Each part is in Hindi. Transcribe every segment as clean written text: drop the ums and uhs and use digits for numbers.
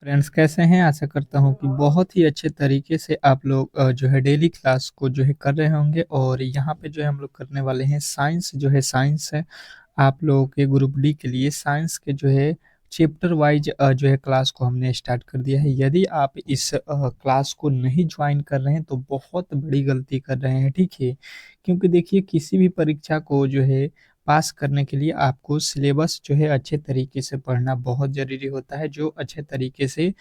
फ्रेंड्स कैसे हैं? आशा करता हूँ कि बहुत ही अच्छे तरीके से आप लोग जो है डेली क्लास को जो है कर रहे होंगे और यहाँ पे जो है हम लोग करने वाले हैं साइंस जो है साइंस है आप लोगों के ग्रुप डी के लिए साइंस के जो है चैप्टर वाइज जो है क्लास को हमने स्टार्ट कर दिया है। यदि आप इस क्लास को नहीं ज्वाइन कर रहे हैं तो बहुत बड़ी गलती कर रहे हैं, ठीक है? क्योंकि देखिए किसी भी परीक्षा को जो है पास करने के लिए आपको सिलेबस जो है अच्छे तरीके से पढ़ना बहुत ज़रूरी होता है, जो अच्छे तरीके से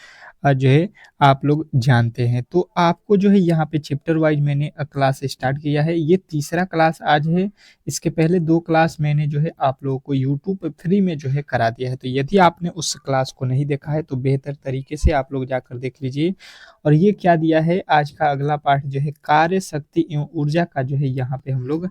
जो है आप लोग जानते हैं। तो आपको जो है यहाँ पे चैप्टर वाइज़ मैंने क्लास स्टार्ट किया है। ये तीसरा क्लास आज है। इसके पहले 2 क्लास मैंने जो है आप लोगों को यूट्यूब पे फ्री में जो है करा दिया है। तो यदि आपने उस क्लास को नहीं देखा है तो बेहतर तरीके से आप लोग जाकर देख लीजिए। और ये क्या दिया है, आज का अगला पार्ट जो है कार्य शक्ति एवं ऊर्जा का जो है यहाँ पे हम लोग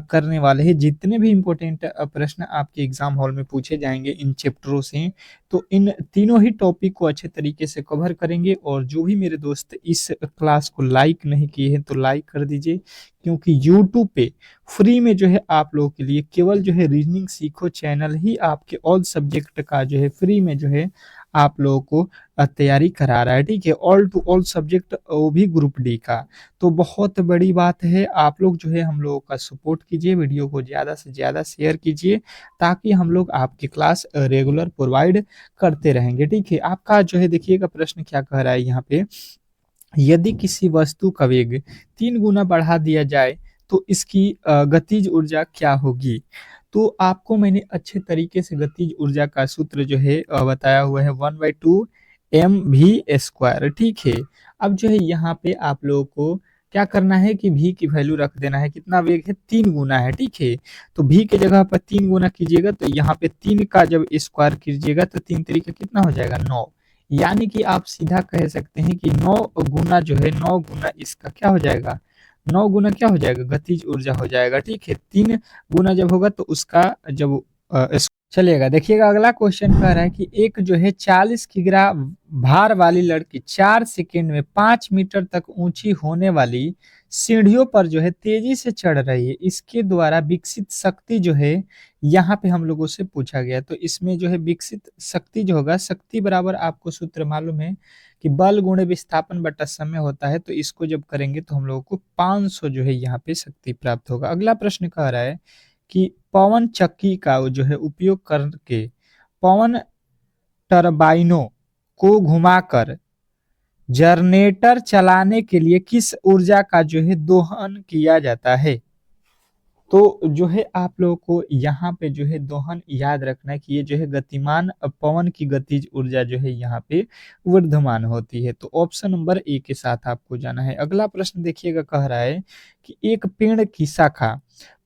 करने वाले हैं। जितने भी इम्पोर्टेंट प्रश्न आपके एग्जाम हॉल में पूछे जाएंगे इन चैप्टरों से, तो इन तीनों ही टॉपिक को अच्छे तरीके से कवर करेंगे। और जो भी मेरे दोस्त इस क्लास को लाइक नहीं किए हैं तो लाइक कर दीजिए, क्योंकि यूट्यूब पे फ्री में जो है आप लोगों के लिए केवल जो है रीजनिंग सीखो चैनल ही आपके ऑल सब्जेक्ट का जो है फ्री में जो है आप लोगों को तैयारी करा रहा है, ठीक है? ऑल टू ऑल सब्जेक्ट, वो भी ग्रुप डी का। तो बहुत बड़ी बात है, आप लोग जो है हम लोगों का सपोर्ट कीजिए, वीडियो को ज़्यादा से ज़्यादा शेयर कीजिए ताकि हम लोग आपकी क्लास रेगुलर प्रोवाइड करते रहेंगे, ठीक है? आपका जो है देखिएगा प्रश्न क्या कह रहा है यहाँ पे, यदि किसी वस्तु का वेग 3 गुना बढ़ा दिया जाए तो इसकी गतिज ऊर्जा क्या होगी? तो आपको मैंने अच्छे तरीके से गतिज ऊर्जा का सूत्र जो है बताया हुआ है 1/2 mv², ठीक है? अब जो है यहाँ पे आप लोगों को क्या करना है कि v की वैल्यू रख देना है। कितना वेग है? 3 गुना है, ठीक है? तो v की जगह पर 3 गुना कीजिएगा तो यहाँ पे 3 का जब स्क्वायर कीजिएगा तो 3 तरीके कितना हो जाएगा? 9। यानी कि आप सीधा कह सकते हैं कि 9 गुना जो है 9 गुना इसका क्या हो जाएगा? 9 गुना क्या हो जाएगा? गतिज ऊर्जा हो जाएगा, ठीक है? 3 गुना जब होगा तो उसका जब चलिएगा। देखिएगा अगला क्वेश्चन कह रहा है कि एक जो है 40 किग्रा भार वाली लड़की 4 सेकंड में 5 मीटर तक ऊंची होने वाली सीढ़ियों पर जो है तेजी से चढ़ रही है। इसके द्वारा विकसित शक्ति जो है यहाँ पे हम लोगों से पूछा गया। तो इसमें जो है विकसित शक्ति जो होगा, शक्ति बराबर आपको सूत्र मालूम है कि बल गुणे विस्थापन बटा समय होता है। तो इसको जब करेंगे तो हम लोगों को 500 जो है यहाँ पे शक्ति प्राप्त होगा। अगला प्रश्न कह रहा है कि पवन चक्की का जो है उपयोग करके पवन टरबाइनों को घुमाकर जनरेटर चलाने के लिए किस ऊर्जा का जो है दोहन किया जाता है? तो जो है आप लोगों को यहाँ पे जो है दोहन याद रखना है कि ये जो है गतिमान पवन की गतिज ऊर्जा जो है यहाँ पे वर्धमान होती है। तो ऑप्शन नंबर ए के साथ आपको जाना है। अगला प्रश्न देखिएगा, कह रहा है कि एक पेड़ की शाखा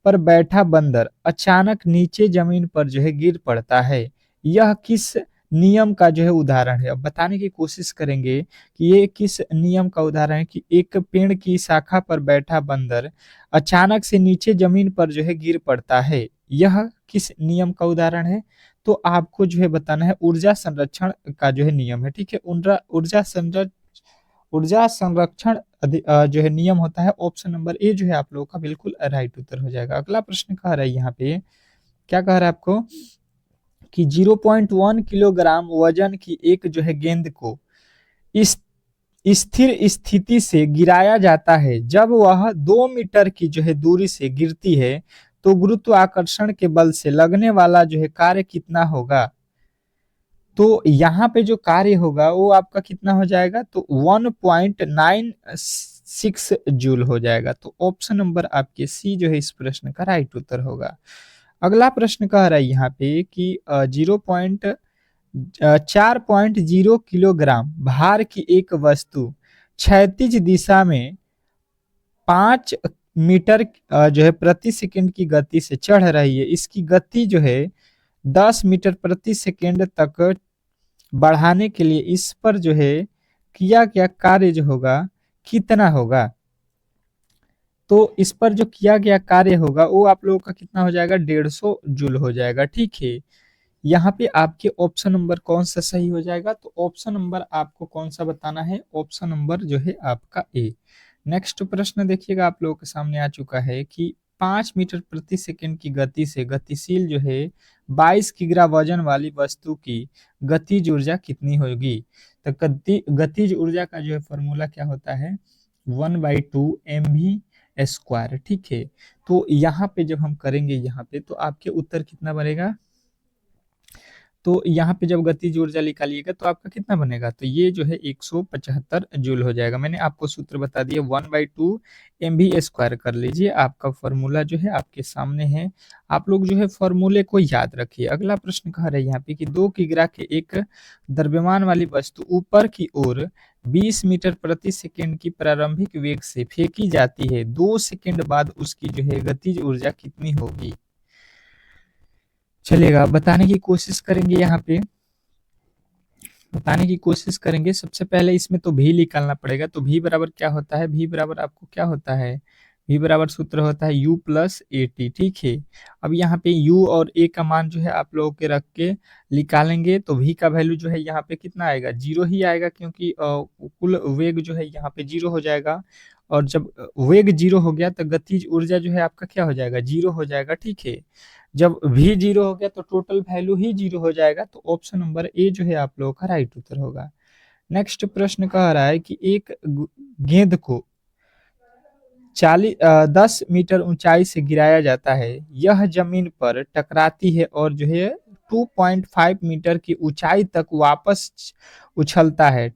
पर बैठा बंदर अचानक नीचे जमीन पर जो है गिर पड़ता है। यह किस नियम का जो है उदाहरण है? अब बताने की कोशिश करेंगे कि ये किस नियम का उदाहरण है कि एक पेड़ की शाखा पर बैठा बंदर अचानक से नीचे जमीन पर जो है गिर पड़ता है। यह किस नियम का उदाहरण है? तो आपको जो है बताना है ऊर्जा संरक्षण का जो है नियम है, ठीक है? ऊर्जा संरक्षण जो है नियम होता है। ऑप्शन नंबर ए जो है आप लोगों का बिल्कुल राइट उत्तर हो जाएगा। अगला प्रश्न कह रहा है यहाँ पे, क्या कह रहा है आपको कि 0.1 किलोग्राम वजन की एक जो है गेंद को इस स्थिर स्थिति से गिराया जाता है। जब वह 2 मीटर की जो है दूरी से गिरती है तो गुरुत्वाकर्षण के बल से लगने वाला जो है कार्य कितना होगा? तो यहाँ पे जो कार्य होगा वो आपका कितना हो जाएगा? तो 1.96 जूल हो जाएगा। तो ऑप्शन नंबर आपके सी जो है इस प्रश्न का राइट उत्तर होगा। अगला प्रश्न कह रहा है यहाँ पे कि 4.0 किलोग्राम भार की एक वस्तु क्षैतिज दिशा में 5 मीटर जो है प्रति सेकंड की गति से चढ़ रही है। इसकी गति जो है 10 मीटर प्रति सेकंड तक बढ़ाने के लिए इस पर जो है किया गया कार्य जो होगा कितना होगा? तो इस पर जो किया गया कार्य होगा वो आप लोगों का कितना हो जाएगा? 150 जूल हो जाएगा, ठीक है? यहाँ पे आपके ऑप्शन नंबर कौन सा सही हो जाएगा? तो ऑप्शन नंबर आपको कौन सा बताना है? ऑप्शन नंबर जो है आपका ए। नेक्स्ट प्रश्न देखिएगा आप लोगों के सामने आ चुका है कि 5 मीटर प्रति सेकंड की गति से गतिशील जो है 22 किग्रा वजन वाली वस्तु की गतिज ऊर्जा कितनी होगी। तो गतिज ऊर्जा का जो है फॉर्मूला क्या होता है, 1/2 mv²। ठीक है, तो यहाँ पे जब हम करेंगे यहाँ पे तो आपके उत्तर कितना बनेगा, तो यहाँ पे जब गतिज ऊर्जा निकालिएगा तो आपका कितना बनेगा, तो ये जो है 175 जूल हो जाएगा। मैंने आपको सूत्र बता दिया, 1/2 mv² कर लीजिए। आपका फॉर्मूला जो है आपके सामने है, आप लोग जो है फॉर्मूले को याद रखिए। अगला प्रश्न कह रहा है यहाँ पे कि 2 किग्रा के एक द्रव्यमान वाली वस्तु ऊपर की ओर 20 मीटर प्रति सेकंड की प्रारंभिक वेग से फेंकी जाती है, 2 सेकंड बाद उसकी जो है गतिज ऊर्जा कितनी होगी। चलेगा, बताने की कोशिश करेंगे, यहाँ पे बताने की कोशिश करेंगे। सबसे पहले इसमें तो भी निकालना पड़ेगा, तो भी बराबर क्या होता है, भी बराबर आपको क्या होता है, भी बराबर सूत्र होता है u प्लस ए टी। ठीक है, अब यहाँ पे u और a का मान जो है आप लोगों के रख के निकालेंगे तो v का वैल्यू जो है यहाँ पे कितना आएगा, 0 ही आएगा, क्योंकि कुल वेग जो है यहाँ पे 0 हो जाएगा। और जब वेग 0 हो गया तो गतिज ऊर्जा जो है आपका क्या हो जाएगा, 0 हो जाएगा। ठीक है, जब भी 0 हो गया तो टोटल वैल्यू ही 0 हो जाएगा, तो ऑप्शन नंबर ए जो है आप लोगों का राइट उत्तर होगा। नेक्स्ट प्रश्न कह रहा है कि एक गेंद को 10 मीटर ऊंचाई से गिराया जाता है, यह जमीन पर टकराती है और जो है 2.5 मीटर की ऊंचाई तक वापस उछलता है।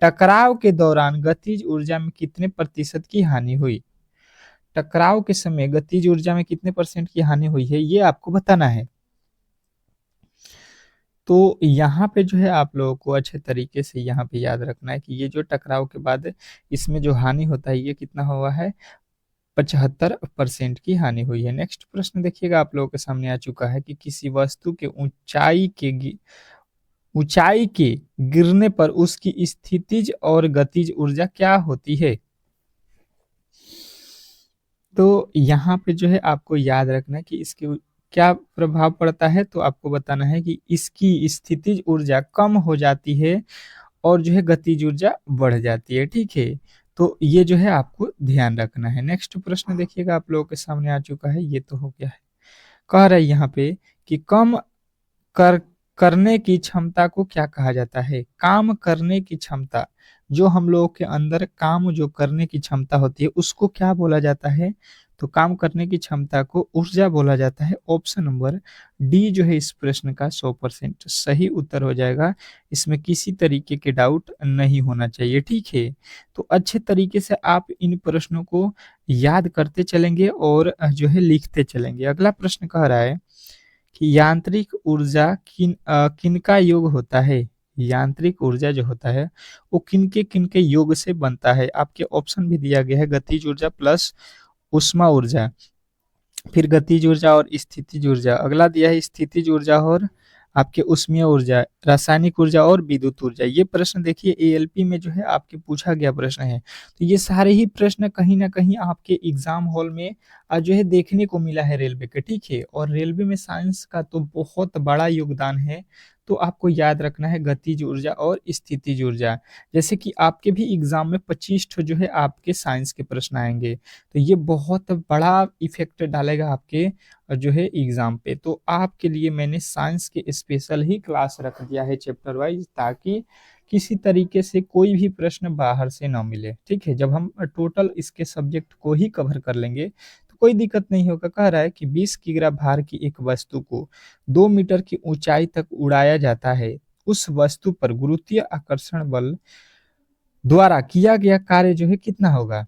टकराव के दौरान गतिज ऊर्जा में कितने प्रतिशत की हानि हुई। टकराव के समय गतिज ऊर्जा में कितने परसेंट की हानि हुई है, ये आपको बताना है। तो यहाँ पे जो है आप लोगों को अच्छे तरीके से यहाँ पे याद रखना है कि ये जो टकराव के बाद इसमें जो हानि होता है ये कितना हुआ है, 75% की हानि हुई है। नेक्स्ट प्रश्न देखिएगा, आप लोगों के सामने आ चुका है कि किसी वस्तु के ऊंचाई के गिरने पर उसकी स्थितिज और गतिज ऊर्जा क्या होती है। तो यहाँ पे जो है आपको याद रखना है कि इसके क्या प्रभाव पड़ता है, तो आपको बताना है कि इसकी स्थितिज ऊर्जा कम हो जाती है और जो है गतिज ऊर्जा बढ़ जाती है। ठीक है, तो ये जो है आपको ध्यान रखना है। नेक्स्ट प्रश्न देखिएगा, आप लोगों के सामने आ चुका है, ये तो हो गया है। कह रहा है यहाँ पे कि कम कर करने की क्षमता को क्या कहा जाता है। काम करने की क्षमता, जो हम लोगों के अंदर काम जो करने की क्षमता होती है उसको क्या बोला जाता है, तो काम करने की क्षमता को ऊर्जा बोला जाता है। ऑप्शन नंबर डी जो है इस प्रश्न का 100% सही उत्तर हो जाएगा, इसमें किसी तरीके के डाउट नहीं होना चाहिए। ठीक है, तो अच्छे तरीके से आप इन प्रश्नों को याद करते चलेंगे और जो है लिखते चलेंगे। अगला प्रश्न कह रहा है कि यांत्रिक ऊर्जा किनका योग होता है। यांत्रिक ऊर्जा जो होता है वो किनके योग से बनता है। आपके ऑप्शन भी दिया गया है, गतिज ऊर्जा प्लस उष्मा ऊर्जा, फिर गतिज ऊर्जा और स्थितिज ऊर्जा। अगला दिया है स्थितिज ऊर्जा और आपके उष्मीय ऊर्जा, रासायनिक ऊर्जा और विद्युत ऊर्जा। ये प्रश्न देखिए एएलपी में जो है आपके पूछा गया प्रश्न है, तो ये सारे ही प्रश्न कहीं ना कहीं आपके एग्जाम हॉल में जो है देखने को मिला है रेलवे के। ठीक है, और रेलवे में साइंस का तो बहुत बड़ा योगदान है, तो आपको याद रखना है गतिज ऊर्जा और स्थितिज ऊर्जा। जैसे कि आपके भी एग्जाम में 25 जो है आपके साइंस के प्रश्न आएंगे, तो ये बहुत बड़ा इफेक्ट डालेगा आपके जो है एग्जाम पे। तो आपके लिए मैंने साइंस के स्पेशल ही क्लास रख दिया है चैप्टर वाइज, ताकि किसी तरीके से कोई भी प्रश्न बाहर से ना मिले। ठीक है, जब हम टोटल इसके सब्जेक्ट को ही कवर कर लेंगे तो कोई दिक्कत नहीं होगा। कह रहा है कि 20 किग्रा भार की एक वस्तु को 2 मीटर की ऊंचाई तक उड़ाया जाता है, उस वस्तु पर गुरुत्वीय आकर्षण बल द्वारा किया गया कार्य जो है कितना होगा।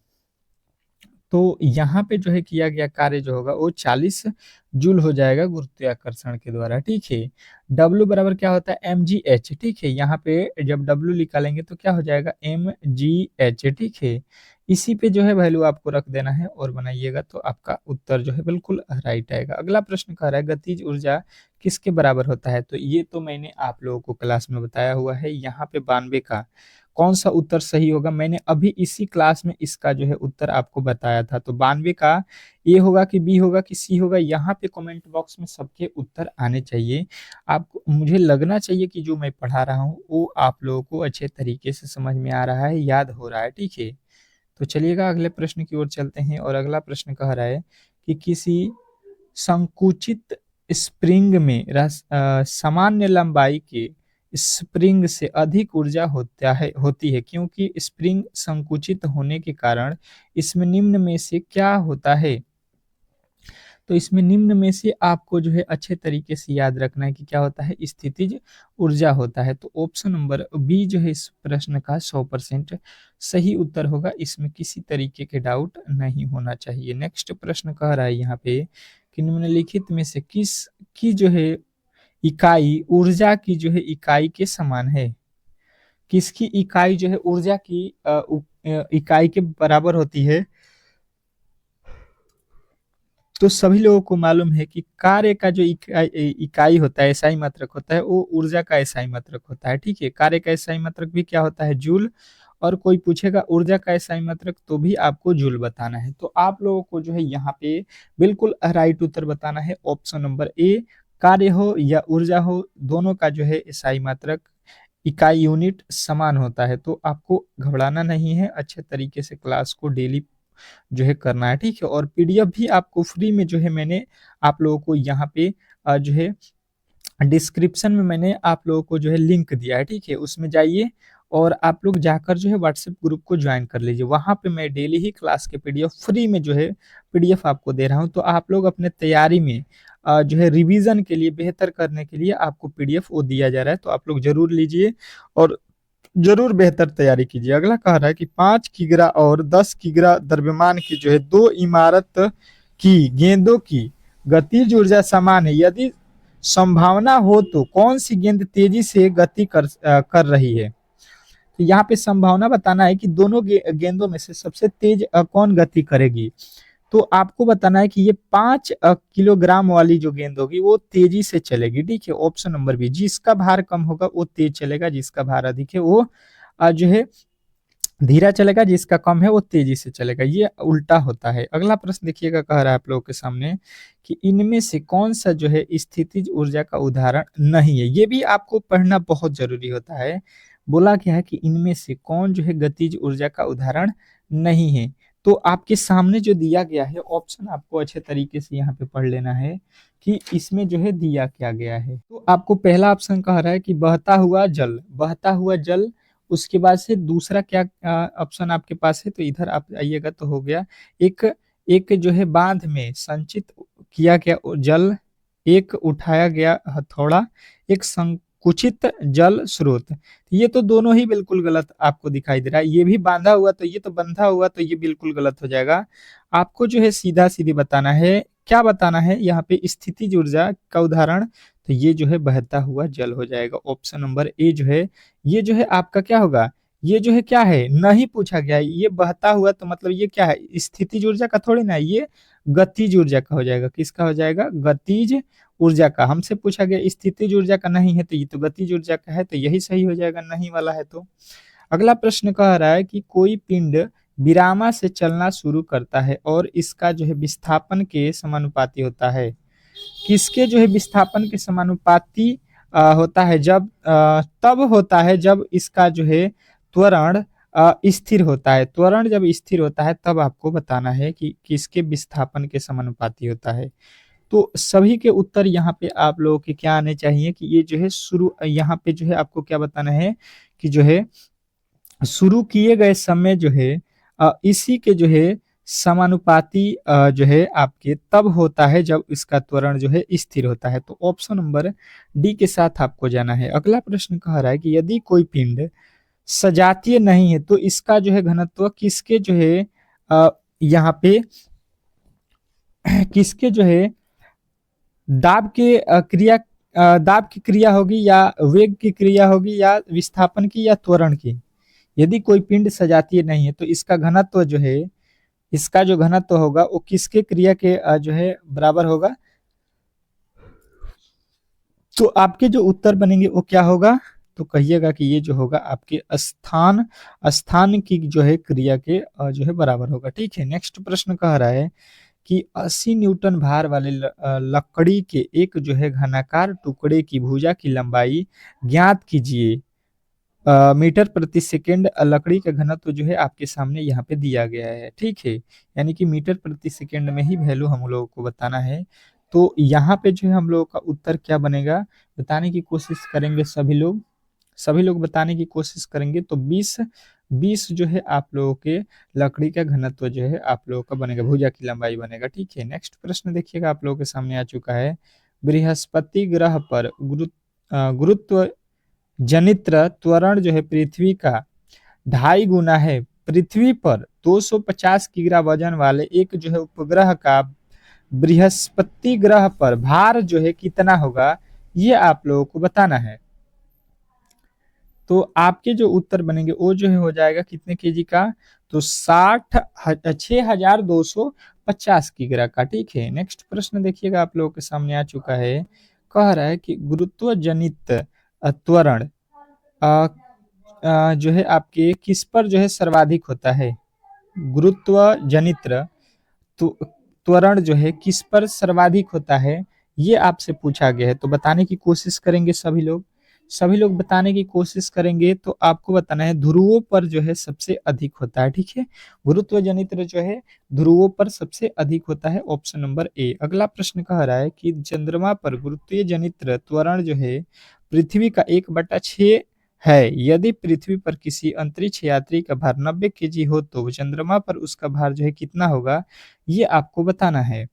तो यहाँ पे जो है किया गया कार्य जो होगा वो 40 जूल हो जाएगा गुरुत्वाकर्षण के द्वारा। ठीक है, W बराबर क्या होता है, mgh। ठीक है, यहाँ पे जब W निकालेंगे तो क्या हो जाएगा, mgh। ठीक है, इसी पे जो है वैल्यू आपको रख देना है और बनाइएगा तो आपका उत्तर जो है बिल्कुल राइट आएगा। अगला प्रश्न कह रहा है गतिज ऊर्जा किसके बराबर होता है, तो ये तो मैंने आप लोगों को क्लास में बताया हुआ है। यहाँ पे 92 का कौन सा उत्तर सही होगा, मैंने अभी इसी क्लास में इसका जो है उत्तर आपको बताया था। तो 92 का ए होगा कि बी होगा कि सी होगा, यहाँ पे कमेंट बॉक्स में सबके उत्तर आने चाहिए। आपको, मुझे लगना चाहिए कि जो मैं पढ़ा रहा हूँ वो आप लोगों को अच्छे तरीके से समझ में आ रहा है, याद हो रहा है। ठीक है, तो चलिएगा अगले प्रश्न की ओर चलते हैं। और अगला प्रश्न कह रहा है कि किसी संकुचित स्प्रिंग में सामान्य लंबाई के स्प्रिंग से अधिक ऊर्जा होती है, क्योंकि स्प्रिंग संकुचित होने के कारण इसमें निम्न में से क्या होता है। तो इसमें निम्न में से आपको जो है अच्छे तरीके से याद रखना है कि क्या होता है, स्थितिज ऊर्जा होता है। तो ऑप्शन नंबर बी जो है इस प्रश्न का 100% सही उत्तर होगा, इसमें किसी तरीके के डाउट नहीं होना चाहिए। नेक्स्ट प्रश्न कह रहा है यहाँ पे कि निम्नलिखित में से किस की जो है इकाई ऊर्जा की जो है इकाई के समान है। किसकी इकाई जो है ऊर्जा की इकाई के बराबर होती है। तो सभी लोगों को मालूम है कि कार्य का जो इकाई होता है, SI मात्रक होता है, वो ऊर्जा का SI मात्रक होता है। ठीक है, कार्य का SI मात्रक भी क्या होता है, जूल। और कोई पूछेगा ऊर्जा का SI मात्रक, तो भी आपको जूल बताना है। तो आप लोगों को जो है यहाँ पे बिल्कुल राइट उत्तर बताना है ऑप्शन नंबर ए। कार्य हो या ऊर्जा हो, दोनों का जो है SI मात्रक इकाई यूनिट समान होता है। तो आपको घबराना नहीं है, अच्छे तरीके से क्लास को डेली जो है करना है। ठीक है, और PDF भी आपको फ्री में जो है मैंने आप लोगों को यहाँ पे जो है डिस्क्रिप्शन में मैंने आप लोगों को जो है लिंक दिया है। ठीक है, उसमें जाइए और आप लोग जाकर जो है व्हाट्सएप ग्रुप को ज्वाइन कर लीजिए। वहां पे मैं डेली ही क्लास के PDF फ्री में जो है PDF आपको दे रहा हूं। तो आप लोग अपने तैयारी में जो है रिवीजन के लिए, बेहतर करने के लिए आपको PDF वो दिया जा रहा है, तो आप लोग जरूर लीजिए और जरूर बेहतर तैयारी कीजिए। अगला कह रहा है कि 5 किग्रा और 10 किग्रा द्रव्यमान की जो है दो इमारत की गेंदों की गतिज ऊर्जा समान है। यदि संभावना हो तो कौन सी गेंद तेजी से गति कर रही है। तो यहाँ पे संभावना बताना है कि दोनों गेंदों में से सबसे तेज कौन गति करेगी। तो आपको बताना है कि ये 5 किलोग्राम वाली जो गेंद होगी वो तेजी से चलेगी। ठीक है, ऑप्शन नंबर बी। जिसका भार कम होगा वो तेज चलेगा, जिसका भार अधिक है वो जो है धीरा चलेगा, जिसका कम है वो तेजी से चलेगा। ये उल्टा होता है। अगला प्रश्न देखिएगा, कह रहा है आप लोगों के सामने कि इनमें से कौन सा जो है स्थितिज ऊर्जा का उदाहरण नहीं है। ये भी आपको पढ़ना बहुत जरूरी होता है। बोला क्या है कि इनमें से कौन जो है गतिज ऊर्जा का उदाहरण नहीं है। तो आपके सामने जो दिया गया है ऑप्शन, आपको अच्छे तरीके से यहाँ पे पढ़ लेना है कि इसमें जो है दिया क्या गया है। तो आपको पहला ऑप्शन कह रहा है कि बहता हुआ जल, बहता हुआ जल। उसके बाद से दूसरा क्या ऑप्शन आपके पास है, तो इधर आप आइएगा तो हो गया एक एक जो है बांध में संचित किया गया जल, एक उठाया गया हथौड़ा, एक संकुचित जल स्रोत। ये तो दोनों ही बिल्कुल गलत आपको दिखाई दे रहा है। ये भी बांधा हुआ, तो ये तो बंधा हुआ, तो ये बिल्कुल गलत हो जाएगा। आपको जो है सीधा सीधी बताना है, क्या बताना है यहाँ पे, स्थितिज ऊर्जा का उदाहरण। तो ये जो है बहता हुआ जल हो जाएगा। ऑप्शन नंबर ए जो है, ये जो है आपका क्या होगा, ये जो है क्या है, नहीं पूछा गया है। ये बहता हुआ तो मतलब ये क्या है, स्थितिज ऊर्जा का थोड़ी ना, ये गतिज ऊर्जा का हो जाएगा। किसका हो जाएगा, गतिज ऊर्जा का। हमसे पूछा गया स्थितिज ऊर्जा का नहीं है, तो ये तो गतिज ऊर्जा का है, तो यही सही हो जाएगा, नहीं वाला है तो। अगला प्रश्न कह रहा है कि कोई पिंड विरामा से चलना शुरू करता है और इसका जो है विस्थापन के समानुपाती होता है। किसके जो है विस्थापन के समानुपाती होता है, जब तब होता है जब इसका जो है त्वरण स्थिर होता है। त्वरण जब स्थिर होता है तब आपको बताना है कि किसके विस्थापन के समानुपाती होता है। तो सभी के उत्तर यहाँ पे आप लोगों के क्या आने चाहिए कि ये जो है शुरू, यहाँ पे जो है आपको क्या बताना है कि जो है शुरू किए गए समय जो है इसी के जो है समानुपाती जो है आपके तब होता है जब इसका त्वरण जो है स्थिर होता है। तो ऑप्शन नंबर डी के साथ आपको जाना है। अगला प्रश्न कह रहा है कि यदि कोई पिंड सजातीय नहीं है तो इसका जो है घनत्व किसके जो है यहाँ पे किसके जो है दाब के दाब की क्रिया होगी, या वेग की क्रिया होगी, या विस्थापन की, या त्वरण की। यदि कोई पिंड सजातीय नहीं है तो इसका घनत्व जो है, इसका जो घनत्व होगा वो किसके क्रिया के जो है बराबर होगा। तो आपके जो उत्तर बनेंगे वो क्या होगा, तो कहिएगा कि ये जो होगा आपके स्थान स्थान की जो है क्रिया के जो है बराबर होगा। ठीक है, नेक्स्ट प्रश्न कह रहा है कि 80 न्यूटन भार वाले लकड़ी के एक जो है घनाकार टुकड़े की भुजा की लंबाई ज्ञात कीजिए। मीटर प्रति सेकंड लकड़ी का घनत्व जो है आपके सामने यहाँ पे दिया गया है, ठीक है। यानी कि मीटर प्रति सेकंड में ही वैल्यू हम लोगों को बताना है। तो यहाँ पे जो है हम लोगों का उत्तर क्या बनेगा, बताने की कोशिश करेंगे सभी लोग बताने की कोशिश करेंगे। तो 20 जो है आप लोगों के लकड़ी का घनत्व जो है आप लोगों का बनेगा, भुजा की लंबाई बनेगा, ठीक है। नेक्स्ट प्रश्न देखिएगा आप लोगों के सामने आ चुका है। बृहस्पति ग्रह पर गुरुत्व जनित त्वरण जो है पृथ्वी का 2.5 गुना है। पृथ्वी पर 250 किग्रा वजन वाले एक जो है उपग्रह का बृहस्पति ग्रह पर भार जो है कितना होगा, ये आप लोगों को बताना है। तो आपके जो उत्तर बनेंगे वो जो है हो जाएगा कितने केजी का, तो 6250 किग्रा का, ठीक है। नेक्स्ट प्रश्न देखिएगा आप लोगों के सामने आ चुका है। कह रहा है कि गुरुत्व जनित त्वरण जो है आपके किस पर जो है सर्वाधिक होता है। गुरुत्व जनित त्वरण जो है किस पर सर्वाधिक होता है, ये आपसे पूछा गया है। तो बताने की कोशिश करेंगे सभी लोग बताने की कोशिश करेंगे। तो आपको बताना है ध्रुवों पर जो है सबसे अधिक होता है, ठीक है। गुरुत्व जनित जो है ध्रुवों पर सबसे अधिक होता है, ऑप्शन नंबर ए। अगला प्रश्न कह रहा है कि चंद्रमा पर गुरुत्वीय जनित त्वरण जो है पृथ्वी का 1/6 है। यदि पृथ्वी पर किसी अंतरिक्ष यात्री का भार 90 केजी हो तो चंद्रमा पर उसका भार जो है कितना होगा, ये आपको बताना है।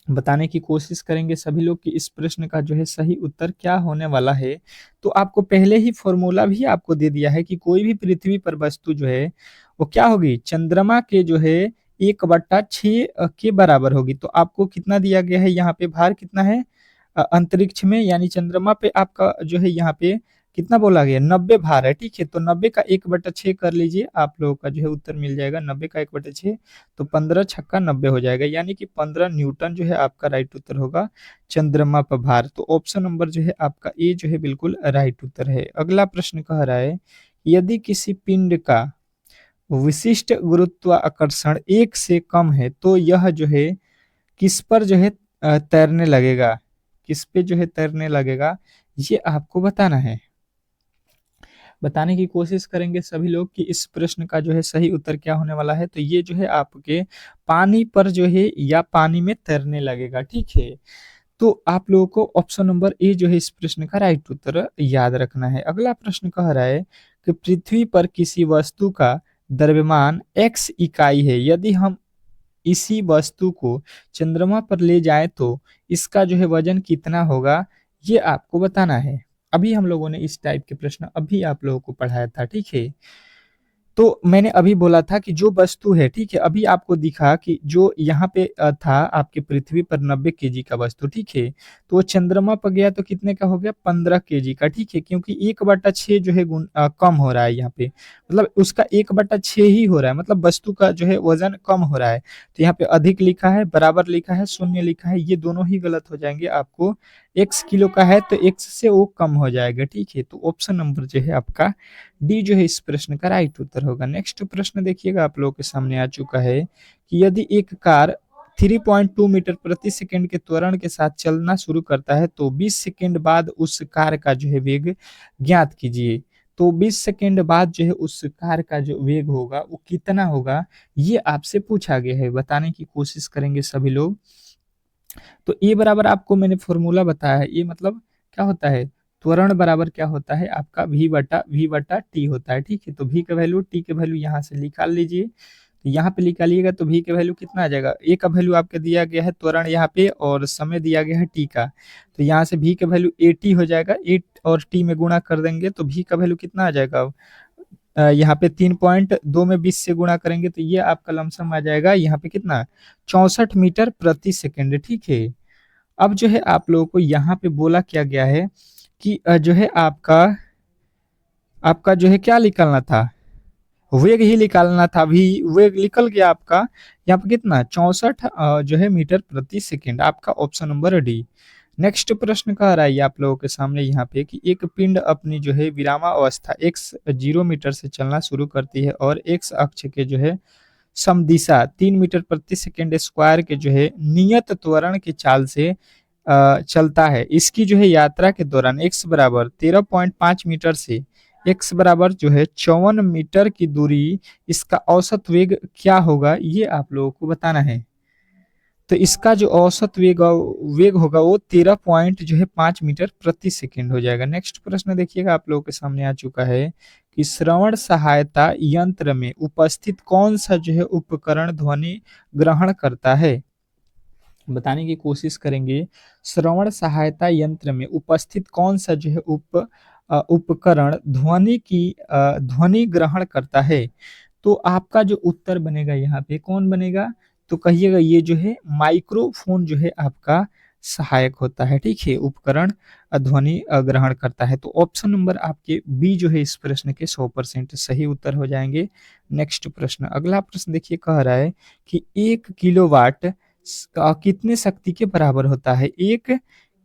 बताने की कोशिश करेंगे सभी लोग कि इस प्रश्न का जो है सही उत्तर क्या होने वाला है। तो आपको पहले ही फॉर्मूला भी आपको दे दिया है कि कोई भी पृथ्वी पर वस्तु जो है वो क्या होगी, चंद्रमा के जो है 1/6 के बराबर होगी। तो आपको कितना दिया गया है, यहाँ पे भार कितना है अंतरिक्ष में, यानी चंद्रमा पे आपका जो है यहाँ पे कितना बोला गया, 90 भार है, ठीक है। तो 90 का 1/6 कर लीजिए, आप लोगों का जो है उत्तर मिल जाएगा 90 का 1/6। तो 15 छक्का 90 हो जाएगा, यानी कि 15 न्यूटन जो है आपका राइट उत्तर होगा चंद्रमा पर भार। तो ऑप्शन नंबर जो है आपका ए जो है बिल्कुल राइट उत्तर है। अगला प्रश्न कह रहा है यदि किसी पिंड का विशिष्ट गुरुत्वाकर्षण 1 से कम है तो यह जो है किस पर जो है तैरने लगेगा, किस पे जो है तैरने लगेगा, ये आपको बताना है। बताने की कोशिश करेंगे सभी लोग कि इस प्रश्न का जो है सही उत्तर क्या होने वाला है। तो ये जो है आपके पानी पर जो है या पानी में तैरने लगेगा, ठीक है। तो आप लोगों को ऑप्शन नंबर ए जो है इस प्रश्न का राइट उत्तर याद रखना है। अगला प्रश्न कह रहा है कि पृथ्वी पर किसी वस्तु का द्रव्यमान x इकाई है। यदि हम इसी वस्तु को चंद्रमा पर ले जाएं तो इसका जो है वजन कितना होगा, ये आपको बताना है। अभी हम लोगों ने इस टाइप के प्रश्न अभी आप लोगों को पढ़ाया था, ठीक है। तो मैंने अभी बोला था कि जो वस्तु है, ठीक है, अभी आपको दिखा कि जो यहाँ पे था आपके पृथ्वी पर 90 केजी का वस्तु, ठीक है, तो वो चंद्रमा पर गया तो कितने का हो गया, 15 केजी का, ठीक है। क्योंकि 1/6 जो है कम हो रहा है यहाँ पे, मतलब उसका 1/6 ही हो रहा है, मतलब वस्तु का जो है वजन कम हो रहा है। तो यहाँ पे अधिक लिखा है, बराबर लिखा है, शून्य लिखा है, ये दोनों ही गलत हो जाएंगे। आपको x किलो का है तो x से वो कम हो जाएगा, ठीक है। तो ऑप्शन नंबर जो है आपका डी जो है इस प्रश्न का राइट उत्तर होगा। नेक्स्ट प्रश्न देखिएगा आप लोगों के सामने आ चुका है कि यदि एक कार 3.2 मीटर प्रति सेकंड के त्वरण के साथ चलना शुरू करता है तो 20 सेकंड बाद उस कार का जो है वेग ज्ञात कीजिए। तो 20 सेकंड बाद जो है उस कार का जो वेग होगा वो कितना होगा, ये आपसे पूछा गया है। बताने की कोशिश करेंगे सभी लोग। तो ए बराबर आपको मैंने फॉर्मूला बताया है, ये मतलब क्या होता है, त्वरण बराबर क्या होता है आपका v/टी होता है, ठीक है। तो v का वैल्यू टी के वैल्यू यहाँ से निकाल लीजिए। तो यहाँ पे निकालिएगा तो v का वैल्यू कितना आ जाएगा, ए का वैल्यू आपका दिया गया है त्वरण यहाँ पे और समय दिया गया है टी का। तो यहाँ से v का वैल्यू 80 हो जाएगा, 8 और टी में गुणा कर देंगे तो v का वैल्यू कितना आ जाएगा, यहाँ पे 3.2 में 20 से गुणा करेंगे तो ये आपका लमसम आ जाएगा यहाँ पे कितना, 64 मीटर प्रति सेकंड, ठीक है। अब जो है आप लोगों को यहाँ पे बोला क्या गया है कि जो है आपका जो है क्या निकालना था, वेग ही निकालना था। भी वेग निकल गया आपका यहाँ पे कितना, 64 जो है मीटर प्रति सेकंड, आपका ऑप्शन नंबर डी। नेक्स्ट प्रश्न कह रहा है आप लोगों के सामने यहाँ पे कि एक पिंड अपनी जो है विरामावस्था x 0 मीटर से चलना शुरू करती है और x अक्ष के जो है समदिशा 3 मीटर प्रति सेकंड स्क्वायर के जो है नियत त्वरण की चाल से चलता है। इसकी जो है यात्रा के दौरान x बराबर 13.5 मीटर से x बराबर जो है 54 मीटर की दूरी, इसका औसत वेग क्या होगा, ये आप लोगों को बताना है। तो इसका जो औसत वेग होगा वो 13.5 मीटर प्रति सेकंड हो जाएगा। नेक्स्ट प्रश्न देखिएगा आप लोगों के सामने आ चुका है कि श्रवण सहायता यंत्र में उपस्थित कौन सा जो है उपकरण ध्वनि ग्रहण करता है। बताने की कोशिश करेंगे, श्रवण सहायता यंत्र में उपस्थित कौन सा जो है उपकरण ध्वनि ग्रहण करता है। तो आपका जो उत्तर बनेगा यहाँ पे कौन बनेगा, तो कहिएगा ये जो है माइक्रोफोन जो है आपका सहायक होता है, ठीक है, उपकरण ध्वनि ग्रहण करता है। तो ऑप्शन नंबर आपके बी जो है इस प्रश्न के 100% सही उत्तर हो जाएंगे। नेक्स्ट प्रश्न, अगला प्रश्न देखिए, कह रहा है कि 1 किलोवाट कितने शक्ति के बराबर होता है। 1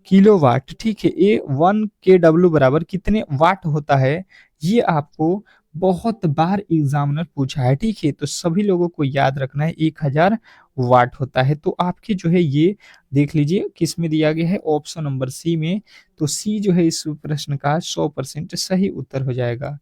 किलोवाट, ठीक है, ए 1 kW बराबर कितने वाट होता है, ये आपको बहुत बार एग्जामिनर पूछा है, ठीक है। तो सभी लोगों को याद रखना है 1000 वाट होता है। तो आपके जो है ये देख लीजिए किस में दिया गया है, ऑप्शन नंबर सी में। तो सी जो है इस प्रश्न का 100% सही उत्तर हो जाएगा।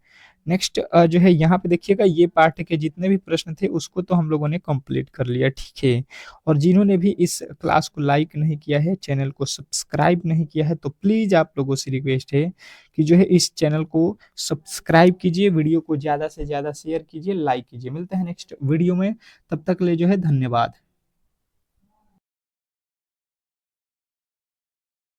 नेक्स्ट जो है यहाँ पे देखिएगा, ये पार्ट के जितने भी प्रश्न थे उसको तो हम लोगों ने कंप्लीट कर लिया, ठीक है। और जिन्होंने भी इस क्लास को लाइक नहीं किया है, चैनल को सब्सक्राइब नहीं किया है, तो प्लीज आप लोगों से रिक्वेस्ट है कि जो है इस चैनल को सब्सक्राइब कीजिए, वीडियो को ज्यादा से ज्यादा शेयर कीजिए, लाइक कीजिए। मिलते हैं नेक्स्ट वीडियो में, तब तक ले जो है धन्यवाद।